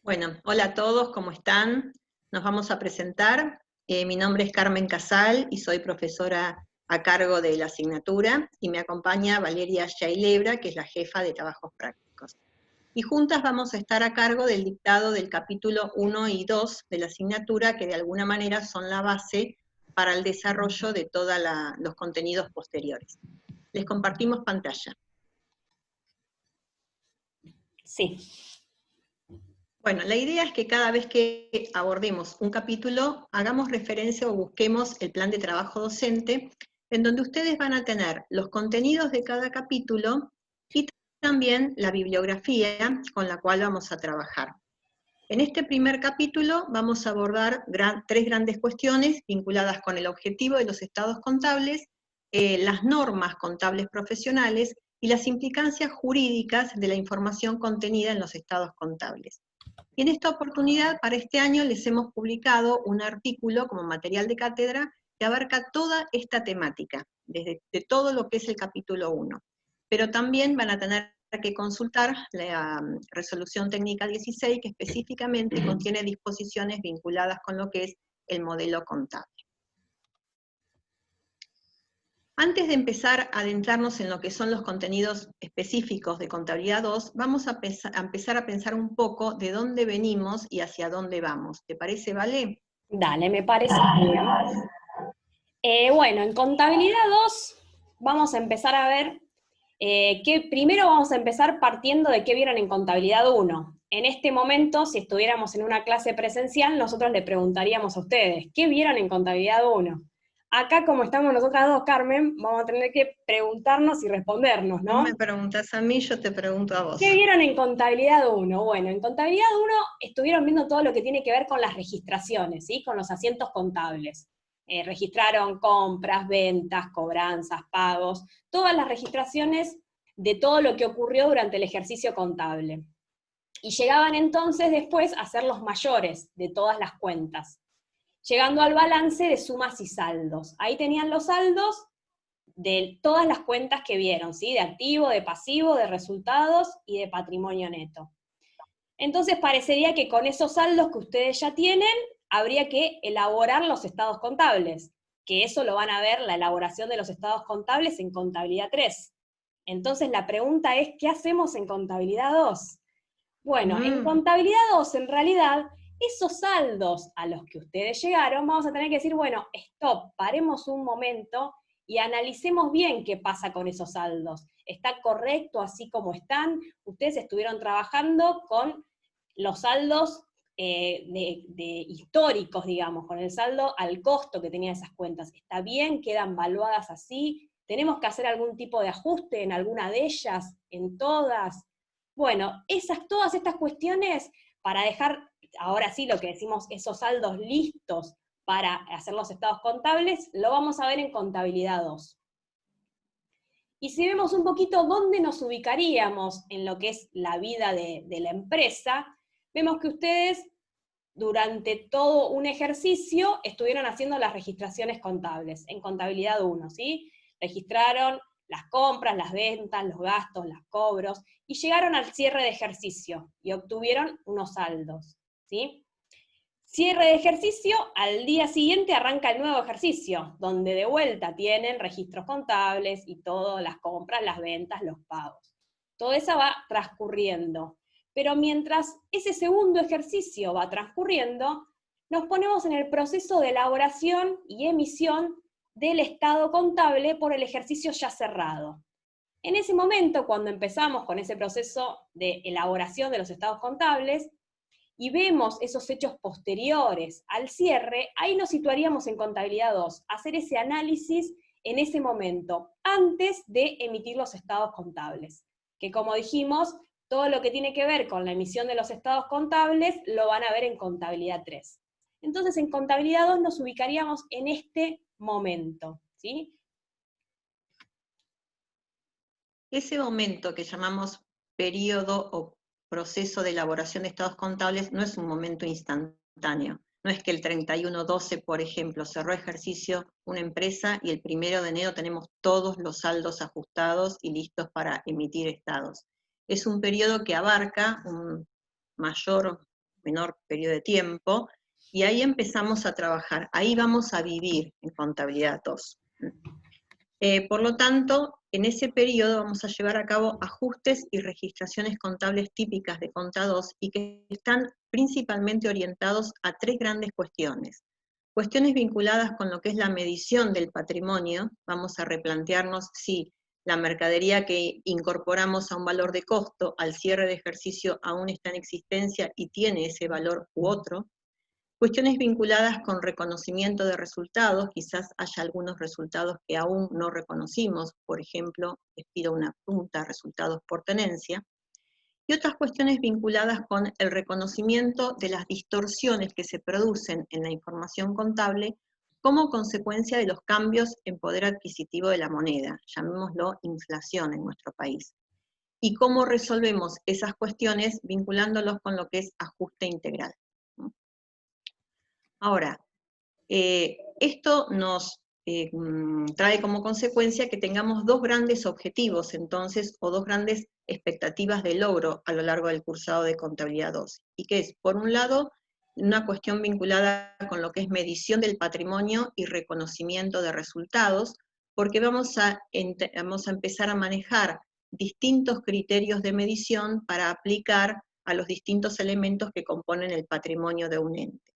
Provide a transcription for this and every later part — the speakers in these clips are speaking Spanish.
Bueno, hola a todos, ¿cómo están? Nos vamos a presentar. Mi nombre es Carmen Casal y soy profesora a cargo de la asignatura, y me acompaña Valeria Yailebra, que es la jefa de trabajos prácticos. Y juntas vamos a estar a cargo del dictado del capítulo 1 y 2 de la asignatura, que de alguna manera son la base para el desarrollo de todos los contenidos posteriores. Les compartimos pantalla. Sí. Bueno, la idea es que cada vez que abordemos un capítulo, hagamos referencia o busquemos el plan de trabajo docente, en donde ustedes van a tener los contenidos de cada capítulo y también la bibliografía con la cual vamos a trabajar. En este primer capítulo vamos a abordar tres grandes cuestiones vinculadas con el objetivo de los estados contables, las normas contables profesionales y las implicancias jurídicas de la información contenida en los estados contables. Y en esta oportunidad, para este año, les hemos publicado un artículo como material de cátedra que abarca toda esta temática, desde todo lo que es el capítulo 1. Pero también van a tener que consultar la resolución técnica 16, que específicamente contiene disposiciones vinculadas con lo que es el modelo contable. Antes de empezar a adentrarnos en lo que son los contenidos específicos de Contabilidad 2, vamos a empezar a pensar un poco de dónde venimos y hacia dónde vamos. ¿Te parece, Vale? Dale, me parece bien. Bueno, en Contabilidad 2 vamos a empezar a ver primero vamos a empezar partiendo de qué vieron en Contabilidad 1. En este momento, si estuviéramos en una clase presencial, nosotros le preguntaríamos a ustedes, ¿qué vieron en Contabilidad 1? Acá, como estamos nosotras dos, Carmen, vamos a tener que preguntarnos y respondernos, ¿no? No me preguntas a mí, yo te pregunto a vos. ¿Qué vieron en Contabilidad 1? Bueno, en Contabilidad 1 estuvieron viendo todo lo que tiene que ver con las registraciones, ¿sí? Con los asientos contables. Registraron compras, ventas, cobranzas, pagos, todas las registraciones de todo lo que ocurrió durante el ejercicio contable. Y llegaban entonces después a ser los mayores de todas las cuentas, llegando al balance de sumas y saldos. Ahí tenían los saldos de todas las cuentas que vieron, ¿sí? De activo, de pasivo, de resultados y de patrimonio neto. Entonces parecería que con esos saldos que ustedes ya tienen, habría que elaborar los estados contables, que eso lo van a ver, la elaboración de los estados contables en Contabilidad 3. Entonces la pregunta es, ¿qué hacemos en Contabilidad 2? Bueno, en Contabilidad 2, en realidad, esos saldos a los que ustedes llegaron, vamos a tener que decir, bueno, stop, paremos un momento y analicemos bien qué pasa con esos saldos. ¿Está correcto así como están? Ustedes estuvieron trabajando con los saldos históricos, digamos, con el saldo al costo que tenían esas cuentas. ¿Está bien? ¿Quedan valuadas así? ¿Tenemos que hacer algún tipo de ajuste en alguna de ellas? ¿En todas? Bueno, todas estas cuestiones, para dejar, ahora sí lo que decimos, esos saldos listos para hacer los estados contables, lo vamos a ver en Contabilidad 2. Y si vemos un poquito dónde nos ubicaríamos en lo que es la vida de la empresa, vemos que ustedes durante todo un ejercicio estuvieron haciendo las registraciones contables, en Contabilidad 1, ¿sí? Registraron las compras, las ventas, los gastos, los cobros, y llegaron al cierre de ejercicio, y obtuvieron unos saldos, ¿sí? Cierre de ejercicio, al día siguiente arranca el nuevo ejercicio, donde de vuelta tienen registros contables y todas las compras, las ventas, los pagos. Todo eso va transcurriendo. Pero mientras ese segundo ejercicio va transcurriendo, nos ponemos en el proceso de elaboración y emisión del estado contable por el ejercicio ya cerrado. En ese momento, cuando empezamos con ese proceso de elaboración de los estados contables, y vemos esos hechos posteriores al cierre, ahí nos situaríamos en Contabilidad 2, hacer ese análisis en ese momento, antes de emitir los estados contables. Que como dijimos, todo lo que tiene que ver con la emisión de los estados contables lo van a ver en Contabilidad 3. Entonces en Contabilidad 2 nos ubicaríamos en este momento, ¿sí? Ese momento que llamamos periodo o proceso de elaboración de estados contables no es un momento instantáneo. No es que el 31/12, por ejemplo, cerró ejercicio una empresa y el 1 de enero tenemos todos los saldos ajustados y listos para emitir estados. Es un periodo que abarca un mayor menor periodo de tiempo, y ahí empezamos a trabajar, ahí vamos a vivir en contabilidad 2. Por lo tanto, en ese periodo vamos a llevar a cabo ajustes y registraciones contables típicas de Conta 2 y que están principalmente orientados a 3 grandes cuestiones. Cuestiones vinculadas con lo que es la medición del patrimonio, vamos a replantearnos si la mercadería que incorporamos a un valor de costo al cierre de ejercicio aún está en existencia y tiene ese valor u otro. Cuestiones vinculadas con reconocimiento de resultados, quizás haya algunos resultados que aún no reconocimos, por ejemplo, les pido una punta, resultados por tenencia, y otras cuestiones vinculadas con el reconocimiento de las distorsiones que se producen en la información contable como consecuencia de los cambios en poder adquisitivo de la moneda, llamémoslo inflación en nuestro país, y cómo resolvemos esas cuestiones vinculándolos con lo que es ajuste integral. Ahora, esto nos trae como consecuencia que tengamos 2 grandes objetivos, entonces, o 2 grandes expectativas de logro a lo largo del cursado de Contabilidad 2, y que es, por un lado, una cuestión vinculada con lo que es medición del patrimonio y reconocimiento de resultados, porque vamos a empezar a manejar distintos criterios de medición para aplicar a los distintos elementos que componen el patrimonio de un ente.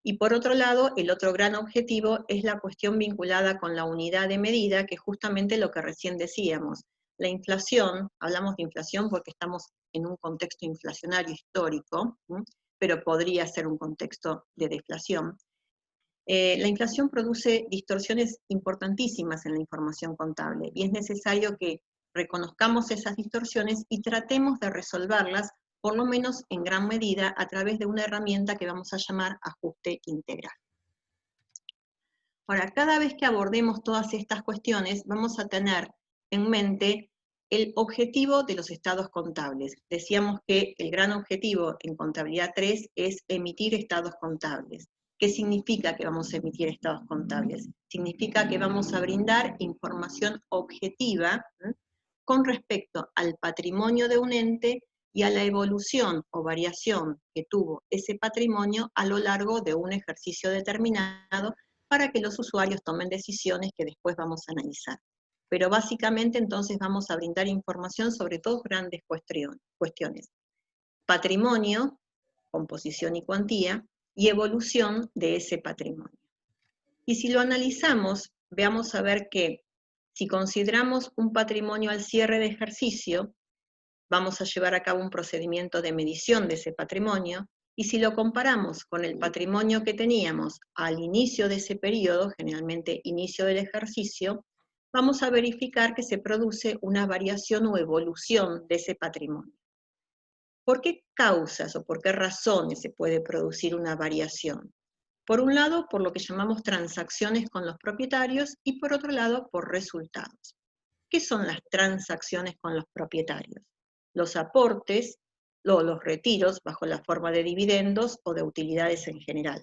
Y por otro lado, el otro gran objetivo es la cuestión vinculada con la unidad de medida, que es justamente lo que recién decíamos. La inflación, hablamos de inflación porque estamos en un contexto inflacionario histórico, pero podría ser un contexto de deflación. La inflación produce distorsiones importantísimas en la información contable y es necesario que reconozcamos esas distorsiones y tratemos de resolverlas por lo menos en gran medida, a través de una herramienta que vamos a llamar ajuste integral. Ahora, cada vez que abordemos todas estas cuestiones, vamos a tener en mente el objetivo de los estados contables. Decíamos que el gran objetivo en Contabilidad 3 es emitir estados contables. ¿Qué significa que vamos a emitir estados contables? Significa que vamos a brindar información objetiva con respecto al patrimonio de un ente y a la evolución o variación que tuvo ese patrimonio a lo largo de un ejercicio determinado para que los usuarios tomen decisiones que después vamos a analizar. Pero básicamente entonces vamos a brindar información sobre 2 grandes cuestiones. Patrimonio, composición y cuantía, y evolución de ese patrimonio. Y si lo analizamos, veamos a ver que si consideramos un patrimonio al cierre de ejercicio, vamos a llevar a cabo un procedimiento de medición de ese patrimonio, y si lo comparamos con el patrimonio que teníamos al inicio de ese periodo, generalmente inicio del ejercicio, vamos a verificar que se produce una variación o evolución de ese patrimonio. ¿Por qué causas o por qué razones se puede producir una variación? Por un lado, por lo que llamamos transacciones con los propietarios, y por otro lado, por resultados. ¿Qué son las transacciones con los propietarios? Los aportes o los retiros bajo la forma de dividendos o de utilidades en general.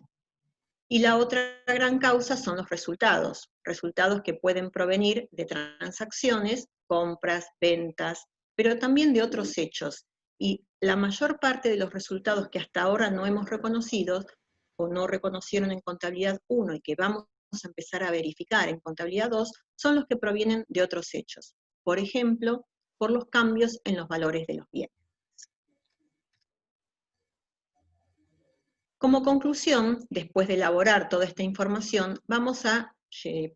Y la otra gran causa son los resultados que pueden provenir de transacciones, compras, ventas, pero también de otros hechos. Y la mayor parte de los resultados que hasta ahora no hemos reconocido o no reconocieron en Contabilidad 1 y que vamos a empezar a verificar en Contabilidad 2 son los que provienen de otros hechos. Por ejemplo, por los cambios en los valores de los bienes. Como conclusión, después de elaborar toda esta información, vamos a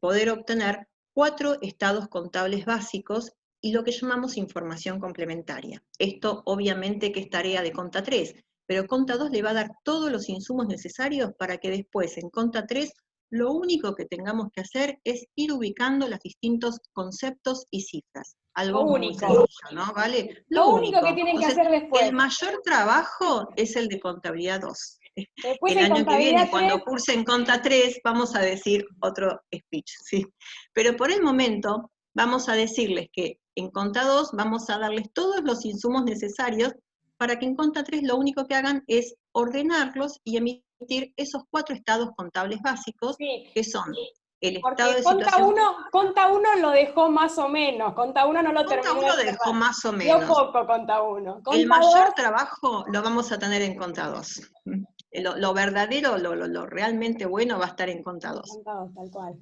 poder obtener 4 estados contables básicos y lo que llamamos información complementaria. Esto obviamente que es tarea de Conta 3, pero Conta 2 le va a dar todos los insumos necesarios para que después en Conta 3 lo único que tengamos que hacer es ir ubicando los distintos conceptos y cifras. Algo muy sencillo, ¿no? ¿Vale? Lo único que tienen que hacer después. El mayor trabajo es el de Contabilidad 2. Después el año que viene, 3, cuando cursen Conta 3, vamos a decir otro speech, ¿sí? Pero por el momento, vamos a decirles que en Conta 2 vamos a darles todos los insumos necesarios para que en Conta 3 lo único que hagan es ordenarlos y emitir esos 4 estados contables básicos, que son el estado Porque de situación. Conta uno lo dejó más o menos, Conta uno no lo Conta terminó de uno dejó cerrar. más o Dio menos. poco Conta uno. El Conta mayor dos, trabajo lo vamos a tener en Conta 2. Lo verdadero, lo realmente bueno va a estar en Conta 2. Conta dos, tal cual.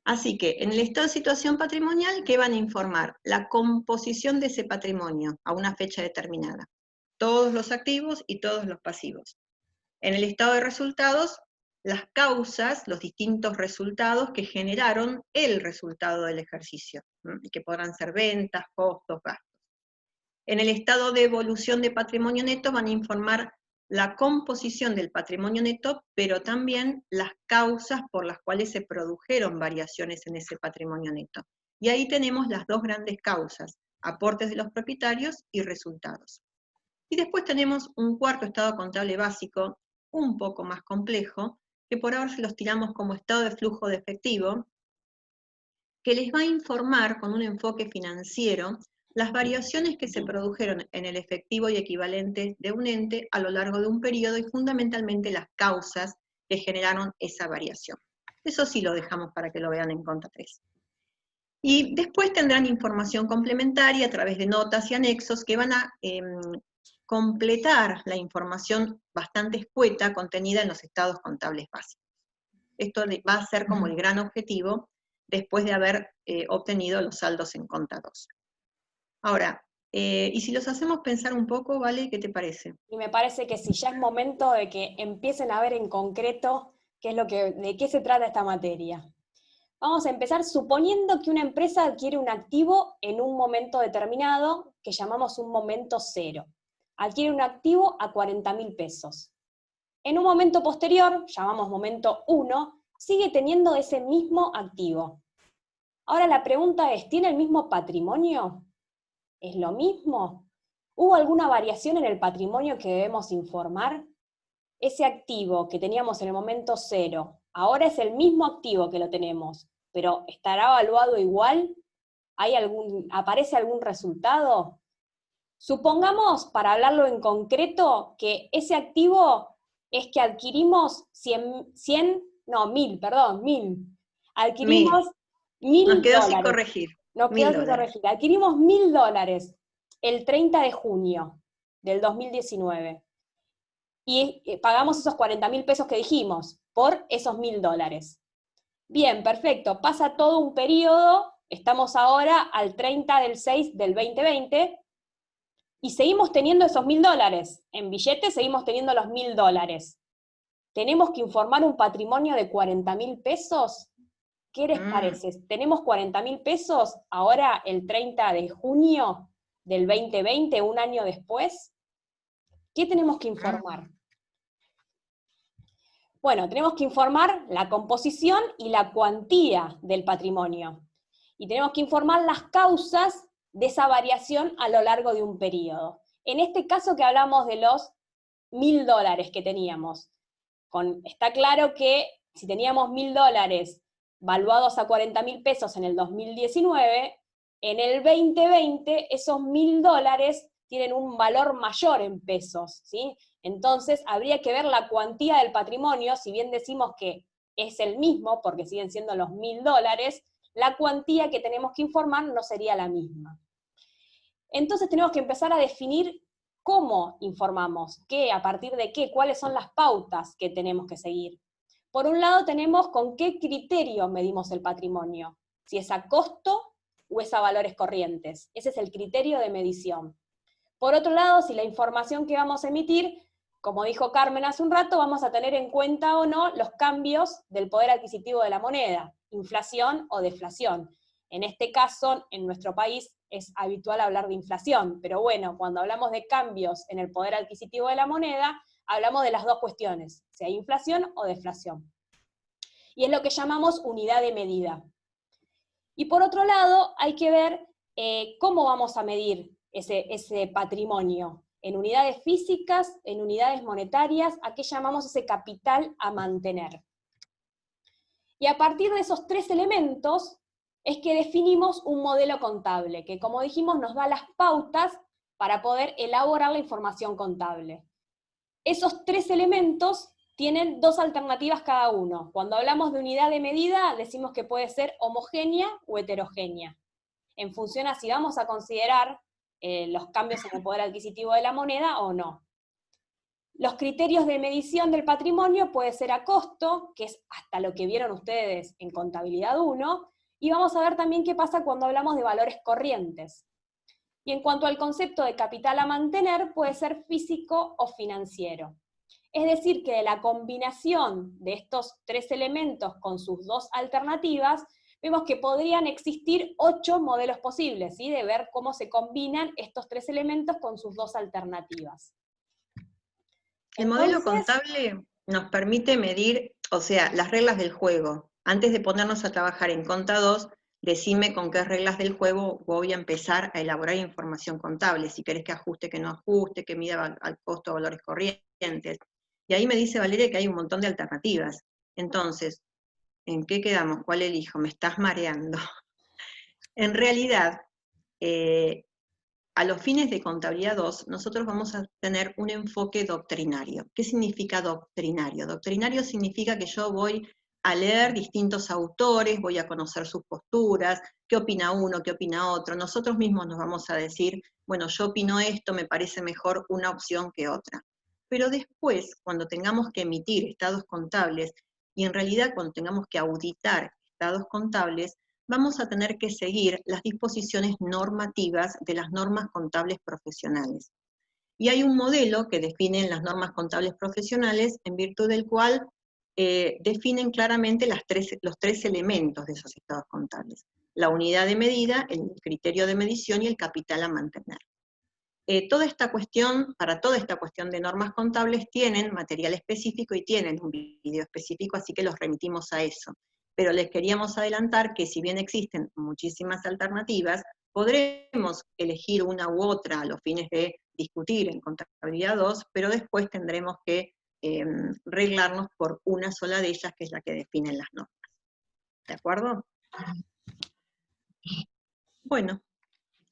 Así que en el estado de situación patrimonial, ¿qué van a informar? La composición de ese patrimonio a una fecha determinada. Todos los activos y todos los pasivos. En el estado de resultados, las causas, los distintos resultados que generaron el resultado del ejercicio, que podrán ser ventas, costos, gastos. En el estado de evolución de patrimonio neto van a informar la composición del patrimonio neto, pero también las causas por las cuales se produjeron variaciones en ese patrimonio neto. Y ahí tenemos las dos grandes causas, aportes de los propietarios y resultados. Y después tenemos un cuarto estado contable básico, un poco más complejo, que por ahora se los tiramos como estado de flujo de efectivo, que les va a informar con un enfoque financiero las variaciones que se produjeron en el efectivo y equivalente de un ente a lo largo de un periodo y fundamentalmente las causas que generaron esa variación. Eso sí lo dejamos para que lo vean en Conta 3. Y después tendrán información complementaria a través de notas y anexos que van a completar la información bastante escueta contenida en los estados contables básicos. Esto va a ser como el gran objetivo después de haber obtenido los saldos en Conta 2. Ahora, y si los hacemos pensar un poco, ¿vale? ¿Qué te parece? Y me parece que sí, ya es momento de que empiecen a ver en concreto de qué se trata esta materia. Vamos a empezar suponiendo que una empresa adquiere un activo en un momento determinado, que llamamos un momento cero. Adquiere un activo a 40.000 pesos. En un momento posterior, llamamos momento 1, sigue teniendo ese mismo activo. Ahora la pregunta es, ¿tiene el mismo patrimonio? ¿Es lo mismo? ¿Hubo alguna variación en el patrimonio que debemos informar? Ese activo que teníamos en el momento 0, ahora es el mismo activo que lo tenemos, pero ¿estará evaluado igual? ¿Aparece algún resultado? Supongamos, para hablarlo en concreto, que ese activo es que adquirimos 1.000. Adquirimos 1000. Nos quedó sin $1.000. corregir. Nos quedó sin $1000. corregir. Adquirimos $1.000 el 30 de junio del 2019. Y pagamos esos 40.000 pesos que dijimos por esos $1.000. Bien, perfecto. Pasa todo un periodo, estamos ahora al 30 del 6 del 2020, y seguimos teniendo esos $1.000. En billetes seguimos teniendo los $1.000. ¿Tenemos que informar un patrimonio de 40.000 pesos? ¿Qué les parece? ¿Tenemos 40.000 pesos ahora el 30 de junio del 2020, un año después? ¿Qué tenemos que informar? Bueno, tenemos que informar la composición y la cuantía del patrimonio. Y tenemos que informar las causas de esa variación a lo largo de un periodo. En este caso que hablamos de los $1.000 que teníamos. Está claro que si teníamos $1.000 valuados a 40.000 pesos en el 2019, en el 2020 esos $1.000 tienen un valor mayor en pesos, ¿sí? Entonces habría que ver la cuantía del patrimonio, si bien decimos que es el mismo, porque siguen siendo los $1.000, la cuantía que tenemos que informar no sería la misma. Entonces tenemos que empezar a definir cómo informamos, qué, a partir de qué, cuáles son las pautas que tenemos que seguir. Por un lado tenemos con qué criterio medimos el patrimonio, si es a costo o es a valores corrientes. Ese es el criterio de medición. Por otro lado, si la información que vamos a emitir, como dijo Carmen hace un rato, vamos a tener en cuenta o no los cambios del poder adquisitivo de la moneda, inflación o deflación. En este caso, en nuestro país es habitual hablar de inflación, pero bueno, cuando hablamos de cambios en el poder adquisitivo de la moneda, hablamos de las dos cuestiones, si hay inflación o deflación. Y es lo que llamamos unidad de medida. Y por otro lado, hay que ver cómo vamos a medir ese patrimonio, en unidades físicas, en unidades monetarias, a qué llamamos ese capital a mantener. Y a partir de esos tres elementos es que definimos un modelo contable, que como dijimos nos da las pautas para poder elaborar la información contable. Esos tres elementos tienen dos alternativas cada uno. Cuando hablamos de unidad de medida, decimos que puede ser homogénea o heterogénea, en función a si vamos a considerar los cambios en el poder adquisitivo de la moneda o no. Los criterios de medición del patrimonio puede ser a costo, que es hasta lo que vieron ustedes en Contabilidad 1, y vamos a ver también qué pasa cuando hablamos de valores corrientes. Y en cuanto al concepto de capital a mantener, puede ser físico o financiero. Es decir, que de la combinación de estos tres elementos con sus dos alternativas, vemos que podrían existir 8 modelos posibles, ¿sí? De ver cómo se combinan estos tres elementos con sus dos alternativas. El modelo contable nos permite medir, o sea, las reglas del juego. Antes de ponernos a trabajar en Conta 2, decime con qué reglas del juego voy a empezar a elaborar información contable, si querés que ajuste, que no ajuste, que mida al costo de valores corrientes. Y ahí me dice Valeria que hay un montón de alternativas. Entonces, ¿en qué quedamos? ¿Cuál elijo? Me estás mareando. En realidad, a los fines de Contabilidad 2, nosotros vamos a tener un enfoque doctrinario. ¿Qué significa doctrinario? Doctrinario significa que yo voy a leer distintos autores, voy a conocer sus posturas, qué opina uno, qué opina otro. Nosotros mismos nos vamos a decir, bueno, yo opino esto, me parece mejor una opción que otra. Pero después, cuando tengamos que emitir estados contables, y en realidad cuando tengamos que auditar estados contables, vamos a tener que seguir las disposiciones normativas de las normas contables profesionales. Y hay un modelo que definen las normas contables profesionales, en virtud del cual definen claramente los tres elementos de esos estados contables: la unidad de medida, el criterio de medición y el capital a mantener. Para toda esta cuestión de normas contables tienen material específico y tienen un video específico, así que los remitimos a eso. Pero les queríamos adelantar que si bien existen muchísimas alternativas, podremos elegir una u otra a los fines de discutir en Contabilidad 2, pero después tendremos que reglarnos por una sola de ellas, que es la que definen las normas. ¿De acuerdo? Bueno.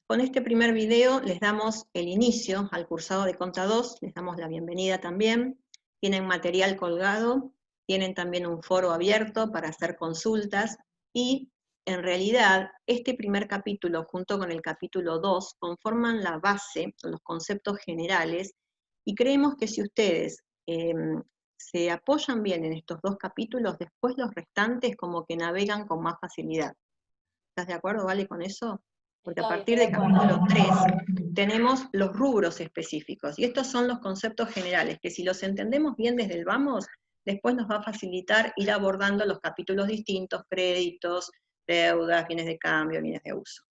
Con este primer video les damos el inicio al cursado de Conta 2, les damos la bienvenida también. Tienen material colgado, tienen también un foro abierto para hacer consultas, y en realidad este primer capítulo junto con el capítulo 2 conforman la base, los conceptos generales, y creemos que si ustedes se apoyan bien en estos dos capítulos, después los restantes como que navegan con más facilidad. ¿Estás de acuerdo, Vale, con eso? Porque a partir de capítulo 3 tenemos los rubros específicos, y estos son los conceptos generales, que si los entendemos bien desde el vamos, después nos va a facilitar ir abordando los capítulos distintos: créditos, deudas, bienes de cambio, bienes de uso.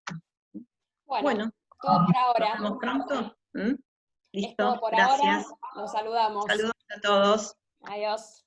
Bueno, todo por ahora. ¿Nos vemos pronto? ¿Mm? Listo, Es todo por gracias. ahora. Los saludamos. Saludos a todos. Adiós.